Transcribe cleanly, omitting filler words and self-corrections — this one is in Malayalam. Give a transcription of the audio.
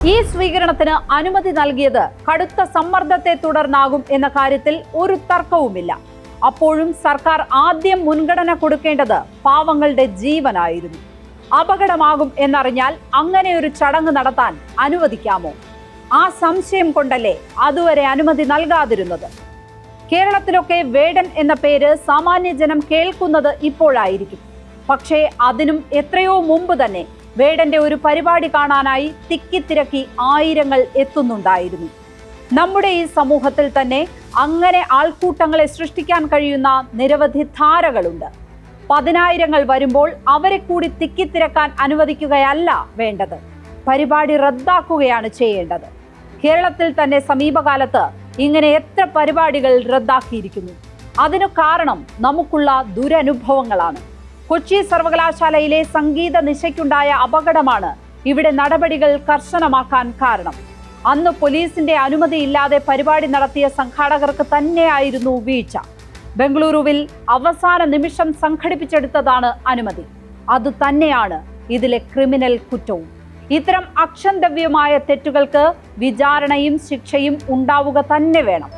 ഈ സ്വീകരണത്തിന് അനുമതി നൽകിയത് കടുത്ത സമ്മർദ്ദത്തെ തുടർന്നാകും എന്ന കാര്യത്തിൽ ഒരു തർക്കവുമില്ല. അപ്പോഴും സർക്കാർ ആദ്യം മുൻഗണന കൊടുക്കേണ്ടത് പാവങ്ങളുടെ ജീവനായിരുന്നു. അപകടമാകും എന്നറിഞ്ഞാൽ അങ്ങനെ ഒരു ചടങ്ങ് നടത്താൻ അനുവദിക്കാമോ? ആ സംശയം കൊണ്ടല്ലേ അതുവരെ അനുമതി നൽകാതിരുന്നത്. കേരളത്തിലൊക്കെ വേടൻ എന്ന പേര് സാമാന്യ ജനം കേൾക്കുന്നത് ഇപ്പോഴായിരിക്കും. പക്ഷേ അതിനും എത്രയോ മുമ്പ് തന്നെ വേടന്റെ ഒരു പരിപാടി കാണാനായി തിക്കിത്തിരക്കി ആയിരങ്ങൾ എത്തുന്നുണ്ടായിരുന്നു. നമ്മുടെ ഈ സമൂഹത്തിൽ തന്നെ അങ്ങനെ ആൾക്കൂട്ടങ്ങളെ സൃഷ്ടിക്കാൻ കഴിയുന്ന നിരവധി ധാരകളുണ്ട്. 10,000 വരുമ്പോൾ അവരെ കൂടി തിക്കിത്തിരക്കാൻ അനുവദിക്കുകയല്ല വേണ്ടത്, പരിപാടി റദ്ദാക്കുകയാണ് ചെയ്യേണ്ടത്. കേരളത്തിൽ തന്നെ സമീപകാലത്ത് ഇങ്ങനെ എത്ര പരിപാടികൾ റദ്ദാക്കിയിരിക്കുന്നു. അതിനു കാരണം നമുക്കുള്ള ദുരനുഭവങ്ങളാണ്. കൊച്ചി സർവകലാശാലയിലെ സംഗീത നിശയ്ക്കുണ്ടായ അപകടമാണ് ഇവിടെ നടപടികൾ കർശനമാക്കാൻ കാരണം. അന്ന് പോലീസിന്റെ അനുമതിയില്ലാതെ പരിപാടി നടത്തിയ സംഘാടകർക്ക് തന്നെയായിരുന്നു വീഴ്ച. ബംഗളൂരുവിൽ അവസാന നിമിഷം സംഘടിപ്പിച്ചെടുത്തതാണ് അനുമതി. അതുതന്നെയാണ് ഇതിലെ ക്രിമിനൽ കുറ്റവും. ഇത്തരം അക്ഷന്തവ്യമായ തെറ്റുകൾക്ക് വിചാരണയും ശിക്ഷയും ഉണ്ടാവുക തന്നെ വേണം.